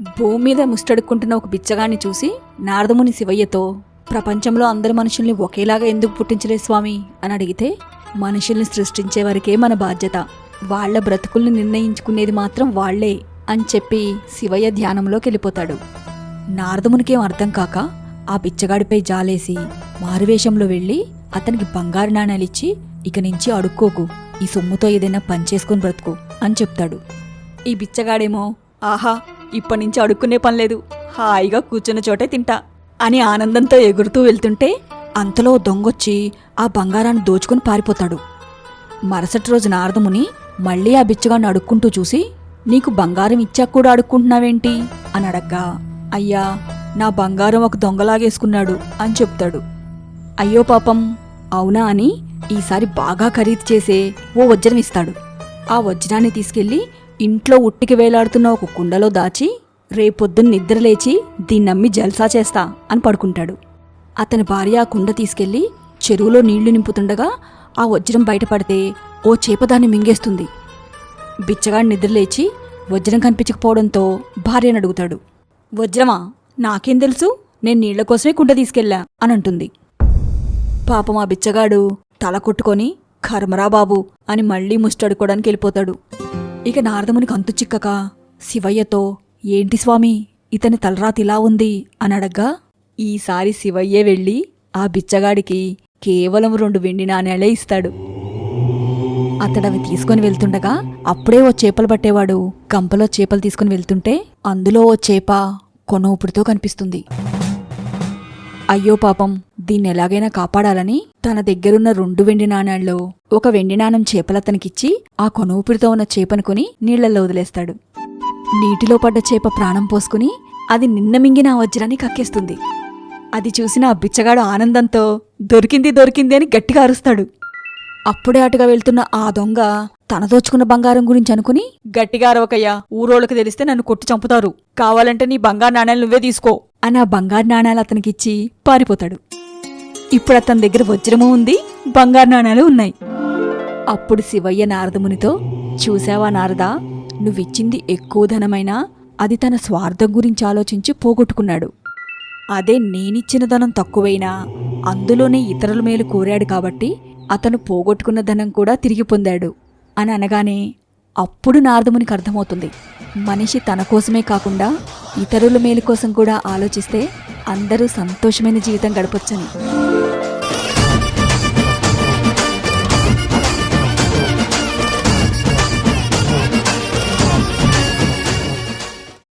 భూమి మీద ముష్టడుక్కుంటున్న ఒక బిచ్చగాన్ని చూసి నారదముని శివయ్యతో, ప్రపంచంలో అందరి మనుషుల్ని ఒకేలాగా ఎందుకు పుట్టించలేదు స్వామి అని అడిగితే, మనుషుల్ని సృష్టించే వరకే మన బాధ్యత, వాళ్ల బ్రతుకుల్ని నిర్ణయించుకునేది మాత్రం వాళ్లే అని చెప్పి శివయ్య ధ్యానంలోకి వెళ్ళిపోతాడు. నారదమునికేం అర్థం కాక ఆ బిచ్చగాడిపై జాలేసి మారువేషంలో వెళ్ళి అతనికి బంగారు నాణాలిచ్చి, ఇక నుంచి అడుక్కోకు, ఈ సొమ్ముతో ఏదైనా పనిచేసుకుని బ్రతుకు అని చెప్తాడు. ఈ బిచ్చగాడేమో, ఆహా, ఇప్పటినుంచి అడుక్కునే పనిలేదు, హాయిగా కూర్చున్న చోటే తింటా అని ఆనందంతో ఎగురుతూ వెళ్తుంటే అంతలో దొంగొచ్చి ఆ బంగారాన్ని దోచుకుని పారిపోతాడు. మరుసటి రోజు నారదముని మళ్లీ ఆ బిచ్చగాడిని అడుక్కుంటూ చూసి, నీకు బంగారం ఇచ్చాక కూడా అడుక్కుంటున్నావేంటి అని అడగ్గా, అయ్యా, నా బంగారం ఒక దొంగలాగేసుకున్నాడు అని చెప్తాడు. అయ్యో పాపం, అవునా అని ఈసారి బాగా ఖరీదు చేసే ఓ వజ్రం ఇస్తాడు. ఆ వజ్రాన్ని తీసుకెళ్లి ఇంట్లో ఉట్టికి వేలాడుతున్న ఒక కుండలో దాచి, రేపొద్దున్న నిద్రలేచి దీన్నమ్మి జల్సా చేస్తా అని పడుకుంటాడు. అతని భార్య ఆ కుండ తీసుకెళ్లి చెరువులో నీళ్లు నింపుతుండగా ఆ వజ్రం బయటపడితే ఓ చేప దాన్ని మింగేస్తుంది. బిచ్చగాడి నిద్రలేచి వజ్రం కనిపించకపోవడంతో భార్యను అడుగుతాడు. వజ్రమా, నాకేం తెలుసు, నేను నీళ్ల కోసమే కుండ తీసుకెళ్లా అని అంటుంది. పాపం ఆ బిచ్చగాడు తల కొట్టుకొని, కర్మరా బాబు అని మళ్లీ ముష్టడుకోవడానికి వెళ్ళిపోతాడు. ఇక నారదమునికి అంతు చిక్కక శివయ్యతో, ఏంటి స్వామి, ఇతని తలరాతి ఇలా ఉంది అని అడగ్గా, ఈసారి శివయ్యే వెళ్ళి ఆ బిచ్చగాడికి కేవలం 2 వెండి నాణేలే ఇస్తాడు. అతడవి తీసుకుని వెళ్తుండగా అప్పుడే ఓ చేపలు పట్టేవాడు గంపలో చేపలు తీసుకుని వెళ్తుంటే అందులో ఓ చేప కొనూపిరితో కనిపిస్తుంది. అయ్యో పాపం, దీన్ని ఎలాగైనా కాపాడాలని తన దగ్గరున్న 2 వెండి నాణాల్లో ఒక వెండి నాణం చేపలతనికిచ్చి ఆ కొనూపిరితో ఉన్న చేపను కొని నీళ్లలో వదిలేస్తాడు. నీటిలో పడ్డ చేప ప్రాణం పోసుకుని అది నిన్న మింగిన ఆ వజ్రాన్ని కక్కేస్తుంది. అది చూసిన ఆ బిచ్చగాడు ఆనందంతో దొరికింది దొరికింది అని గట్టిగా అరుస్తాడు. అప్పుడే అటుగా వెళ్తున్న ఆ దొంగ తన దోచుకున్న బంగారం గురించి అనుకుని, గట్టిగా అరవకయ్యా, ఊరోళ్ళకి తెలిస్తే నన్ను కొట్టి చంపుతారు, కావాలంటే నీ బంగారు నాణాలు నువ్వే తీసుకో అని ఆ బంగారు నాణాలు అతనికిచ్చి పారిపోతాడు. ఇప్పుడు అతని దగ్గర వజ్రమూ ఉంది, బంగారు నాణాలు ఉన్నాయి. అప్పుడు శివయ్య నారదమునితో, చూశావా నారదా, నువ్విచ్చింది ఎక్కువ ధనమైనా అది తన స్వార్థం గురించి ఆలోచించి పోగొట్టుకున్నాడు. అదే నేనిచ్చిన ధనం తక్కువైనా అందులోనే ఇతరుల మేలు కోరాడు కాబట్టి అతను పోగొట్టుకున్న ధనం కూడా తిరిగి పొందాడు అని అనగానే అప్పుడు నారదమునికి అర్థమవుతుంది, మనిషి తన కోసమే కాకుండా ఇతరుల మేలు కోసం కూడా ఆలోచిస్తే అందరూ సంతోషమైన జీవితం గడపొచ్చని.